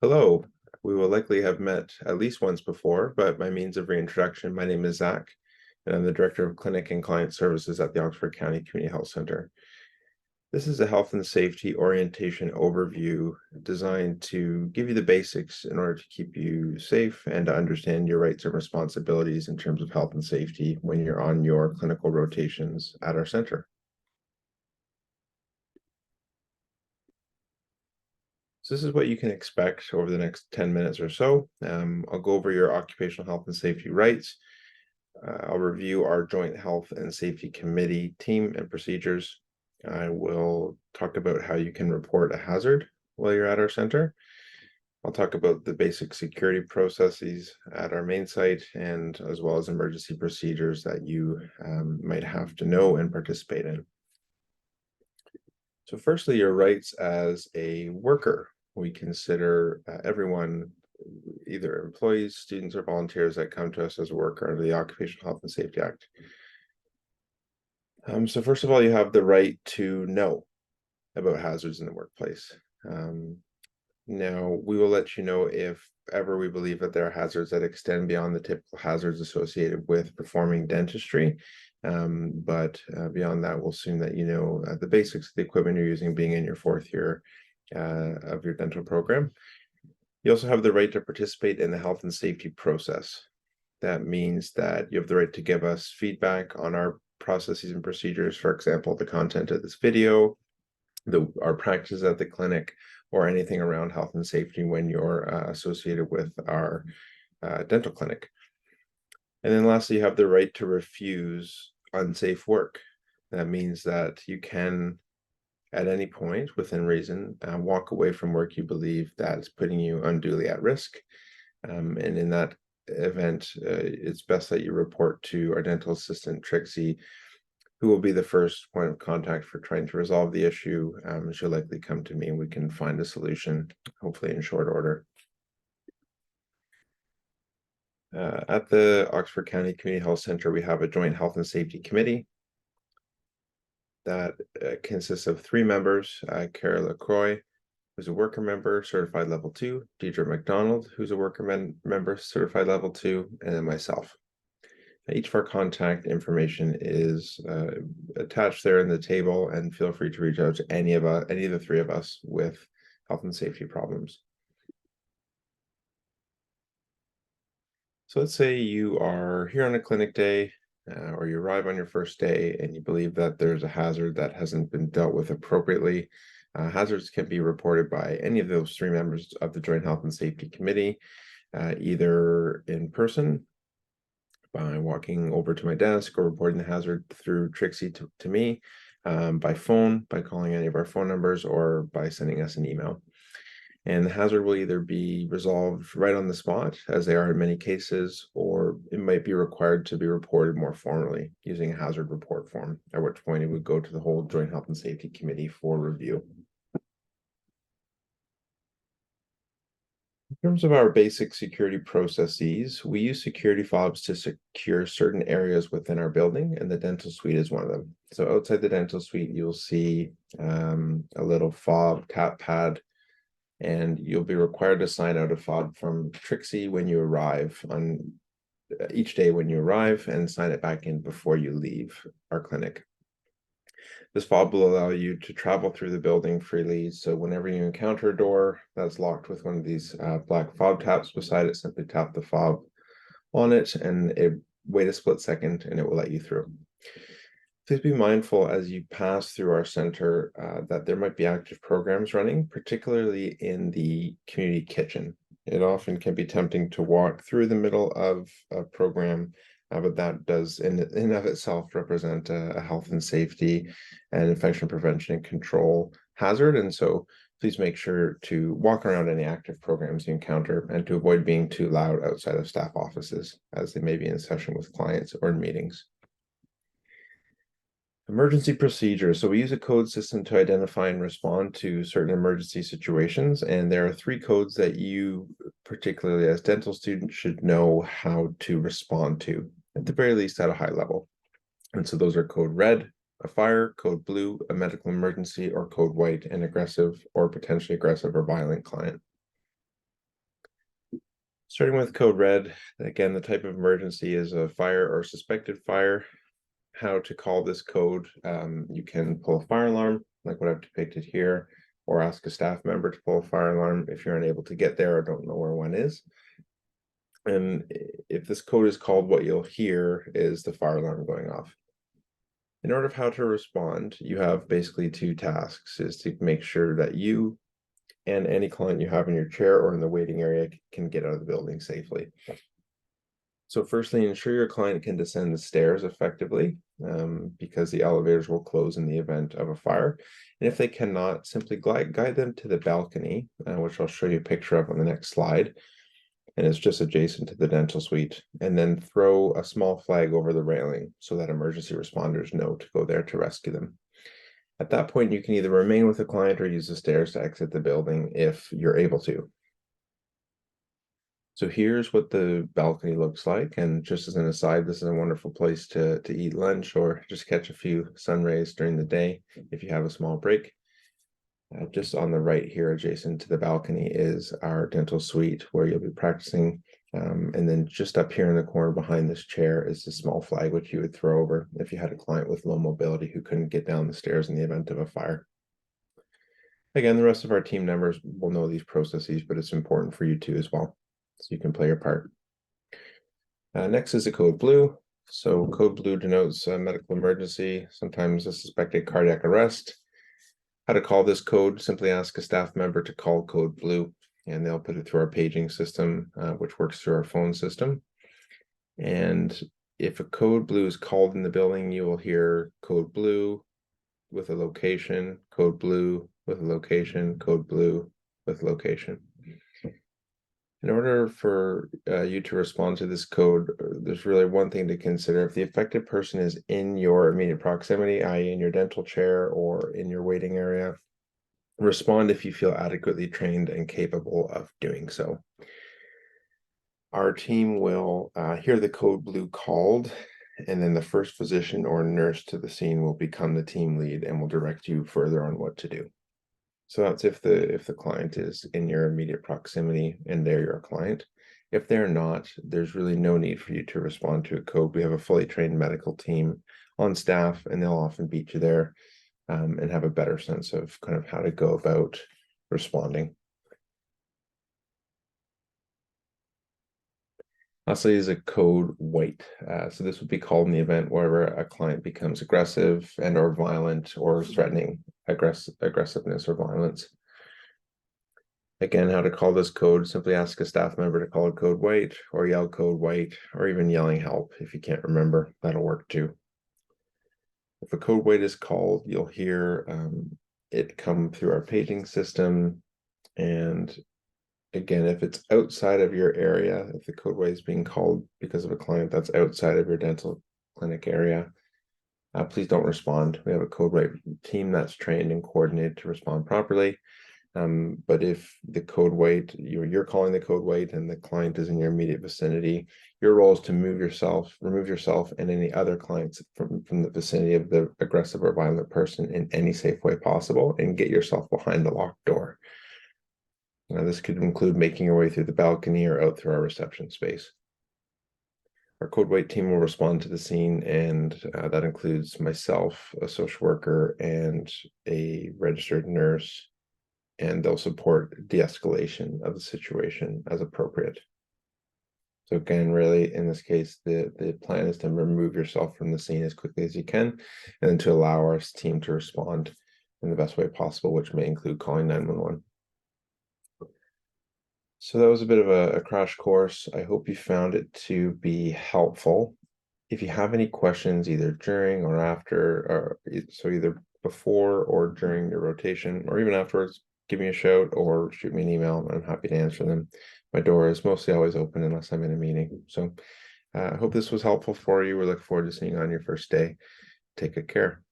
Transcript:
Hello, we will likely have met at least once before, but by means of reintroduction, my name is Zach, and I'm the Director of Clinic and Client Services at the Oxford County Community Health Center. This is a health and safety orientation overview designed to give you the basics in order to keep you safe and to understand your rights and responsibilities in terms of health and safety when you're on your clinical rotations at our center. So this is what you can expect over the next 10 minutes or so. I'll go over your occupational health and safety rights. I'll review our Joint Health and Safety Committee team and procedures. I will talk about how you can report a hazard while you're at our center. I'll talk about the basic security processes at our main site, and as well as emergency procedures that you might have to know and participate in. So firstly, your rights as a worker. We consider everyone, either employees, students, or volunteers that come to us as a worker under the Occupational Health and Safety Act. So first of all, you have the right to know about hazards in the workplace. Now, we will let you know if ever we believe that there are hazards that extend beyond the typical hazards associated with performing dentistry. But beyond that, we'll assume that you know the basics of the equipment you're using being in your fourth year of your dental program. You also have the right to participate in the health and safety process. That means that you have the right to give us feedback on our processes and procedures, for example, the content of this video, our practices at the clinic, or anything around health and safety when you're associated with our dental clinic. And then lastly, you have the right to refuse unsafe work. That means that you can, at any point within reason, walk away from work you believe that's putting you unduly at risk. And in that event, it's best that you report to our dental assistant, Trixie, who will be the first point of contact for trying to resolve the issue. She'll likely come to me and we can find a solution, hopefully in short order. At the Oxford County Community Health Center, we have a Joint Health and Safety Committee that consists of 3 members, Kara LaCroix, who's a worker member, certified level 2, Deidre McDonald, who's a worker member, certified level 2, and then myself. Each of our contact information is attached there in the table, and feel free to reach out to any of the 3 of us with health and safety problems. So let's say you are here on a clinic day, or you arrive on your first day and you believe that there's a hazard that hasn't been dealt with appropriately. Hazards can be reported by any of those 3 members of the Joint Health and Safety Committee, either in person, by walking over to my desk, or reporting the hazard through Trixie to me, by phone, by calling any of our phone numbers, or by sending us an email. And the hazard will either be resolved right on the spot, as they are in many cases, or it might be required to be reported more formally using a hazard report form, at which point it would go to the whole Joint Health and Safety Committee for review. In terms of our basic security processes, we use security fobs to secure certain areas within our building, and the dental suite is one of them. So outside the dental suite, you'll see a little fob tap pad, and you'll be required to sign out a fob from Trixie when you arrive on each day when you arrive, and sign it back in before you leave our clinic. This fob will allow you to travel through the building freely. So whenever you encounter a door that's locked with one of these black fob taps beside it, simply tap the fob on it and wait a split second and it will let you through. Please be mindful as you pass through our center that there might be active programs running, particularly in the community kitchen. It often can be tempting to walk through the middle of a program, but that does in of itself represent a health and safety and infection prevention and control hazard. And so please make sure to walk around any active programs you encounter, and to avoid being too loud outside of staff offices, as they may be in session with clients or in meetings. Emergency procedures. So we use a code system to identify and respond to certain emergency situations. And there are 3 codes that you, particularly as dental students, should know how to respond to, at the very least at a high level. And so those are code red, a fire; code blue, a medical emergency; or code white, an aggressive or potentially aggressive or violent client. Starting with code red, again, the type of emergency is a fire or suspected fire. How to call this code, you can pull a fire alarm, like what I've depicted here, or ask a staff member to pull a fire alarm if you're unable to get there or don't know where one is. And if this code is called, what you'll hear is the fire alarm going off. In order of how to respond, you have basically two tasks, is to make sure that you and any client you have in your chair or in the waiting area can get out of the building safely. So firstly, ensure your client can descend the stairs effectively, because the elevators will close in the event of a fire. And if they cannot, simply guide them to the balcony, which I'll show you a picture of on the next slide. And it's just adjacent to the dental suite. And then throw a small flag over the railing so that emergency responders know to go there to rescue them. At that point, you can either remain with the client or use the stairs to exit the building if you're able to. So here's what the balcony looks like. And just as an aside, this is a wonderful place to eat lunch or just catch a few sun rays during the day if you have a small break. Just on the right here, adjacent to the balcony, is our dental suite where you'll be practicing. And then just up here in the corner behind this chair is the small flag, which you would throw over if you had a client with low mobility who couldn't get down the stairs in the event of a fire. Again, the rest of our team members will know these processes, but it's important for you too as well, so you can play your part. Next is the code blue. So code blue denotes a medical emergency, sometimes a suspected cardiac arrest. How to call this code, simply ask a staff member to call code blue, and they'll put it through our paging system, which works through our phone system. And if a code blue is called in the building, you will hear code blue with a location, code blue with a location, code blue with location. In order for you to respond to this code, there's really one thing to consider. If the affected person is in your immediate proximity, i.e. in your dental chair or in your waiting area, respond if you feel adequately trained and capable of doing so. Our team will hear the code blue called, and then the first physician or nurse to the scene will become the team lead and will direct you further on what to do. So that's if the client is in your immediate proximity and they're your client. If they're not, there's really no need for you to respond to a code. We have a fully trained medical team on staff, and they'll often beat you there and have a better sense of kind of how to go about responding. Lastly is a code white. So this would be called in the event where a client becomes aggressive and or violent or threatening aggressiveness or violence. Again, how to call this code, simply ask a staff member to call a code white or yell code white, or even yelling help if you can't remember, that'll work too. If a code white is called, you'll hear it come through our paging system. And again, if it's outside of your area, if the code white is being called because of a client that's outside of your dental clinic area, please don't respond. We have a code white team that's trained and coordinated to respond properly. But if the code white, you're calling the code white and the client is in your immediate vicinity, your role is to remove yourself and any other clients from the vicinity of the aggressive or violent person in any safe way possible, and get yourself behind the locked door. Now, this could include making your way through the balcony or out through our reception space. Our code white team will respond to the scene, and that includes myself, a social worker, and a registered nurse, and they'll support de-escalation of the situation as appropriate. So again, really, in this case, the plan is to remove yourself from the scene as quickly as you can, and then to allow our team to respond in the best way possible, which may include calling 911. So that was a bit of a crash course. I hope you found it to be helpful. If you have any questions, either during or after, or so either before or during your rotation, or even afterwards, give me a shout or shoot me an email. I'm happy to answer them. My door is mostly always open unless I'm in a meeting. So I hope this was helpful for you. We look forward to seeing you on your first day. Take good care.